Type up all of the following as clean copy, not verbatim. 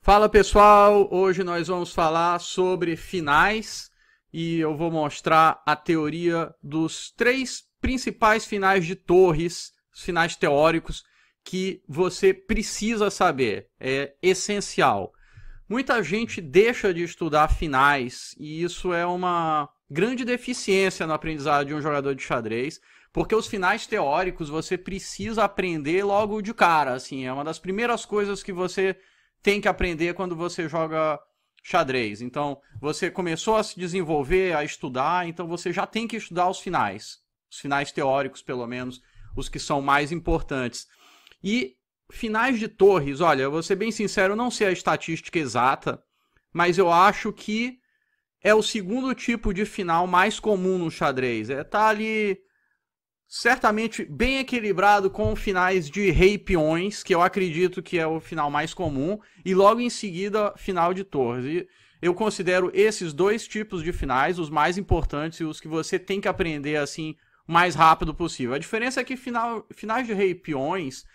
Fala pessoal, hoje nós vamos falar sobre finais e eu vou mostrar a teoria dos 3 principais finais de torres, os finais teóricos que você precisa saber, é essencial. Muita gente deixa de estudar finais e isso é uma grande deficiência no aprendizado de um jogador de xadrez, porque os finais teóricos você precisa aprender logo de cara, assim, é uma das primeiras coisas que você tem que aprender quando você joga xadrez. Então, você começou a se desenvolver, a estudar, então você já tem que estudar os finais teóricos, pelo menos, os que são mais importantes. E finais de torres, olha, eu vou ser bem sincero, eu não sei a estatística exata, mas eu acho que é o segundo tipo de final mais comum no xadrez. Tá ali certamente bem equilibrado com finais de rei e peões, que eu acredito que é o final mais comum, e logo em seguida final de torres. E eu considero esses 2 tipos de finais os mais importantes e os que você tem que aprender assim o mais rápido possível. A diferença é que finais de rei e peões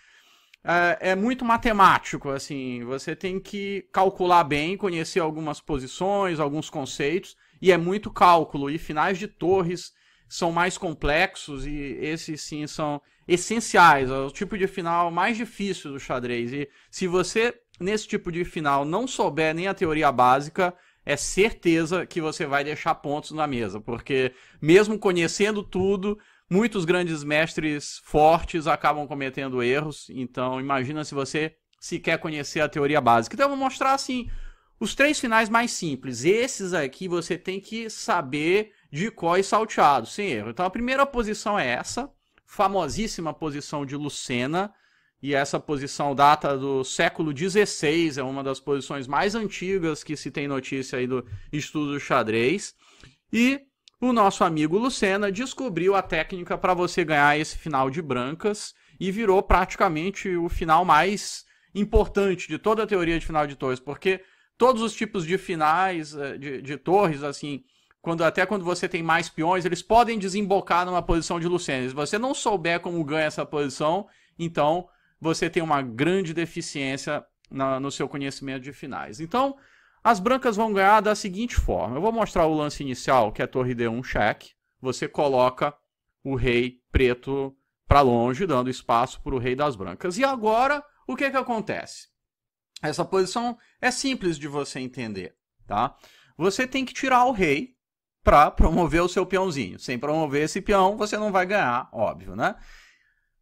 é muito matemático, assim, você tem que calcular bem, conhecer algumas posições, alguns conceitos, e é muito cálculo. E finais de torres são mais complexos e esses sim são essenciais, é o tipo de final mais difícil do xadrez. E se você, nesse tipo de final, não souber nem a teoria básica, é certeza que você vai deixar pontos na mesa, porque mesmo conhecendo tudo, muitos grandes mestres fortes acabam cometendo erros. Então imagina se você sequer conhecer a teoria básica. Então eu vou mostrar assim os 3 finais mais simples. Esses aqui você tem que saber de cor e salteado, sem erro. Então a primeira posição é essa, famosíssima posição de Lucena, e essa posição data do século XVI, é uma das posições mais antigas que se tem notícia aí do estudo do xadrez. E o nosso amigo Lucena descobriu a técnica para você ganhar esse final de brancas e virou praticamente o final mais importante de toda a teoria de final de torres, porque todos os tipos de finais de torres, assim, quando você tem mais peões, eles podem desembocar numa posição de Lucena. Se você não souber como ganha essa posição, então você tem uma grande deficiência no seu conhecimento de finais. Então, as brancas vão ganhar da seguinte forma. Eu vou mostrar o lance inicial, que é torre D1 cheque. Você coloca o rei preto para longe, dando espaço para o rei das brancas. E agora, o que acontece? Essa posição é simples de você entender, tá? Você tem que tirar o rei para promover o seu peãozinho. Sem promover esse peão, você não vai ganhar, óbvio, né?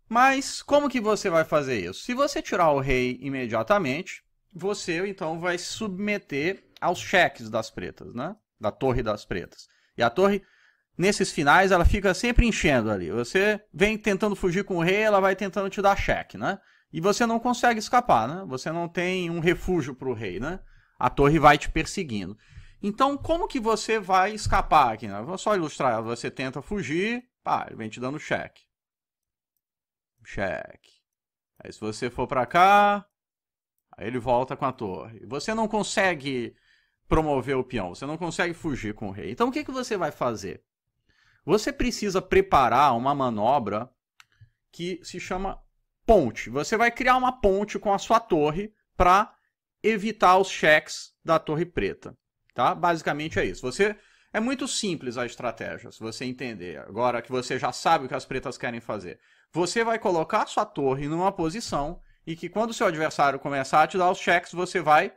Mas como que você vai fazer isso? Se você tirar o rei imediatamente, você então vai se submeter aos cheques das pretas, né? Da torre das pretas. E a torre, nesses finais, ela fica sempre enchendo ali. Você vem tentando fugir com o rei, ela vai tentando te dar cheque, né? E você não consegue escapar, né? Você não tem um refúgio para o rei, né? A torre vai te perseguindo. Então, como que você vai escapar aqui, né? Vou só ilustrar. Você tenta fugir, pá, ele vem te dando cheque. Cheque. Aí se você for para cá, aí ele volta com a torre. Você não consegue promover o peão, você não consegue fugir com o rei. Então, o que você vai fazer? Você precisa preparar uma manobra que se chama ponte. Você vai criar uma ponte com a sua torre para evitar os cheques da torre preta. Tá? Basicamente é isso. É muito simples a estratégia, se você entender. Agora que você já sabe o que as pretas querem fazer. Você vai colocar a sua torre numa posição e que quando o seu adversário começar a te dar os cheques, você vai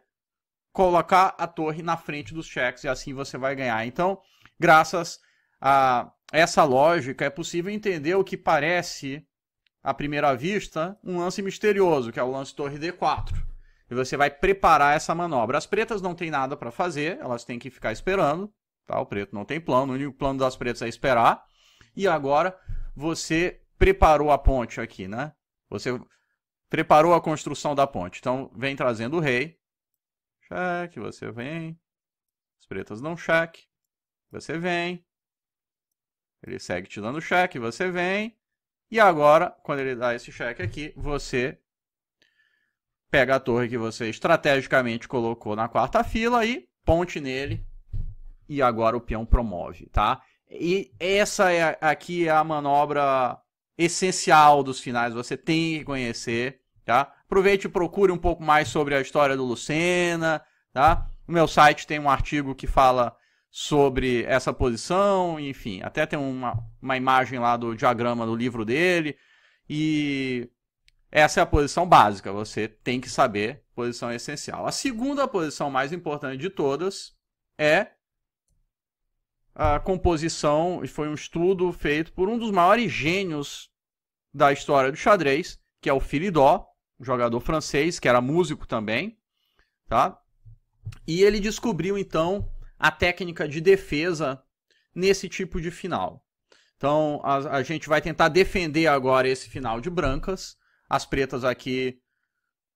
colocar a torre na frente dos cheques e assim você vai ganhar. Então, graças a essa lógica, é possível entender o que parece, à primeira vista, um lance misterioso, que é o lance torre D4. E você vai preparar essa manobra. As pretas não têm nada para fazer, elas têm que ficar esperando. Tá? O preto não tem plano, o único plano das pretas é esperar. E agora você preparou a ponte aqui, né? Você preparou a construção da ponte. Então, vem trazendo o rei. Cheque, você vem. As pretas dão cheque. Você vem. Ele segue te dando cheque, você vem. E agora, quando ele dá esse cheque aqui, você pega a torre que você estrategicamente colocou na quarta fila e ponte nele. E agora o peão promove, tá? E essa aqui é a manobra essencial dos finais, você tem que conhecer, tá? Aproveite e procure um pouco mais sobre a história do Lucena, tá? No meu site tem um artigo que fala sobre essa posição, enfim, até tem uma imagem lá do diagrama do livro dele, e essa é a posição básica, você tem que saber, posição essencial. A segunda posição mais importante de todas é a composição, e foi um estudo feito por um dos maiores gênios da história do xadrez, que é o Philidor, um jogador francês, que era músico também, tá? E ele descobriu, então, a técnica de defesa nesse tipo de final. Então, a gente vai tentar defender agora esse final de brancas, as pretas aqui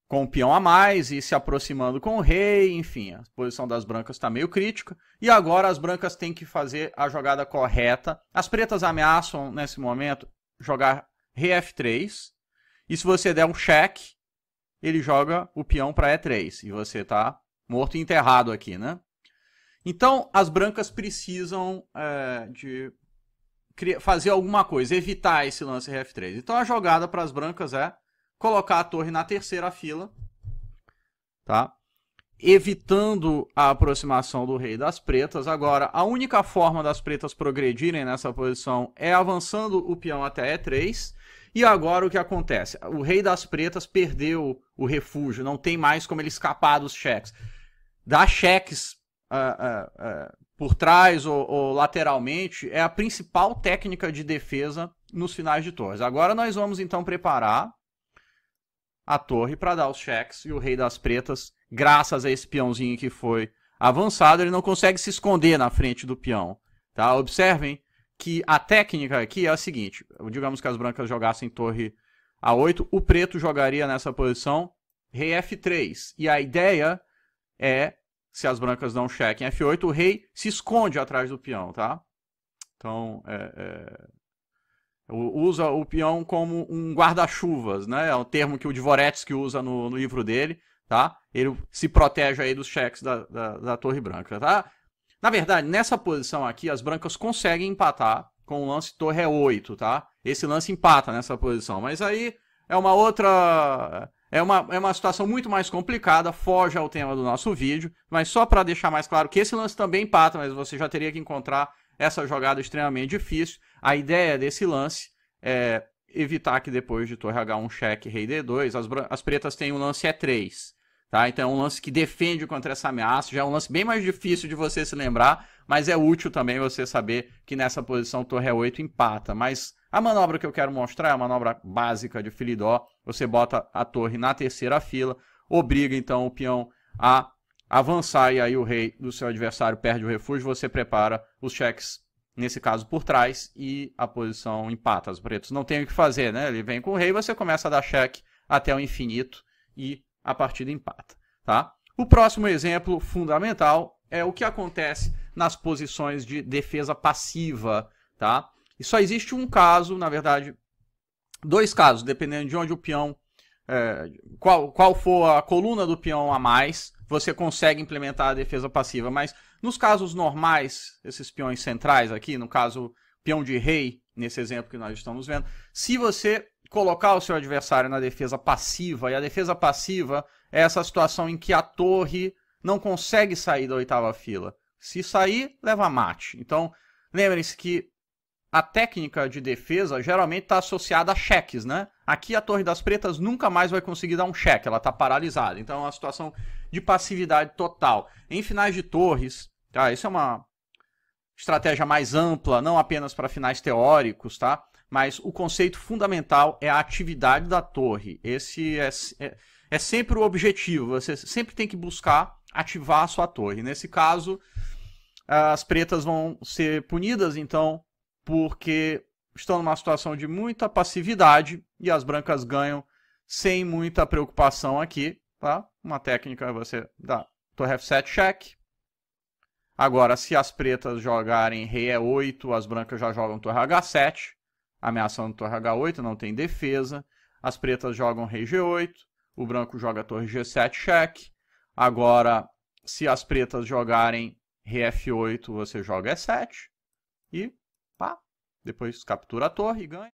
com o peão a mais e se aproximando com o rei, enfim, a posição das brancas está meio crítica. E agora as brancas têm que fazer a jogada correta. As pretas ameaçam, nesse momento, jogar rei F3. E se você der um cheque, ele joga o peão para E3. E você está morto e enterrado aqui, né? Então, as brancas precisam de fazer alguma coisa, evitar esse lance rei F3. Então, a jogada para as brancas é colocar a torre na terceira fila, tá? Evitando a aproximação do rei das pretas. Agora, a única forma das pretas progredirem nessa posição é avançando o peão até E3. E agora o que acontece? O rei das pretas perdeu o refúgio, não tem mais como ele escapar dos cheques. Dar cheques por trás ou lateralmente é a principal técnica de defesa nos finais de torres. Agora nós vamos então preparar a torre para dar os cheques, e o rei das pretas, graças a esse peãozinho que foi avançado, ele não consegue se esconder na frente do peão, tá? Observem que a técnica aqui é a seguinte, digamos que as brancas jogassem torre A8, o preto jogaria nessa posição rei F3, e a ideia é, se as brancas dão cheque em F8, o rei se esconde atrás do peão, tá? Então, usa o peão como um guarda-chuvas, né? É um termo que o Dvoretsky usa no livro dele, tá? Ele se protege aí dos cheques da torre branca, tá? Na verdade, nessa posição aqui, as brancas conseguem empatar com o lance torre E8, tá? Esse lance empata nessa posição, mas aí é uma outra... É uma situação muito mais complicada, foge ao tema do nosso vídeo, mas só para deixar mais claro que esse lance também empata, mas você já teria que encontrar essa jogada extremamente difícil. A ideia desse lance é evitar que depois de torre H1 cheque rei D2, as pretas têm o lance E3, tá? Então é um lance que defende contra essa ameaça, já é um lance bem mais difícil de você se lembrar, mas é útil também você saber que nessa posição torre E8 empata. Mas a manobra que eu quero mostrar é a manobra básica de Philidor. Você bota a torre na terceira fila, obriga então o peão a avançar, e aí o rei do seu adversário perde o refúgio, você prepara os cheques, nesse caso por trás, e a posição empata. Os pretos não tem o que fazer, né? Ele vem com o rei, você começa a dar cheque até o infinito e a partida empata, tá? O próximo exemplo fundamental é o que acontece nas posições de defesa passiva, tá? E só existe um caso, na verdade, dois casos, dependendo de onde o peão, qual for a coluna do peão a mais, você consegue implementar a defesa passiva. Mas nos casos normais, esses peões centrais aqui, no caso peão de rei, nesse exemplo que nós estamos vendo, se você colocar o seu adversário na defesa passiva, e a defesa passiva é essa situação em que a torre não consegue sair da oitava fila. Se sair, leva mate. Então, lembrem-se que a técnica de defesa geralmente está associada a cheques, né? Aqui a torre das pretas nunca mais vai conseguir dar um cheque, ela está paralisada. Então é uma situação de passividade total. Em finais de torres, tá? Isso é uma estratégia mais ampla, não apenas para finais teóricos, tá? Mas o conceito fundamental é a atividade da torre. Esse é sempre o objetivo, você sempre tem que buscar ativar a sua torre. Nesse caso, as pretas vão ser punidas, então, porque estão numa situação de muita passividade e as brancas ganham sem muita preocupação aqui, tá? Uma técnica, você dá torre F7 cheque. Agora, se as pretas jogarem rei E8, as brancas já jogam torre H7, ameaçando torre H8, não tem defesa. As pretas jogam rei G8, o branco joga torre G7 cheque. Agora, se as pretas jogarem rei F8, você joga E7 e pá, depois captura a torre e ganha.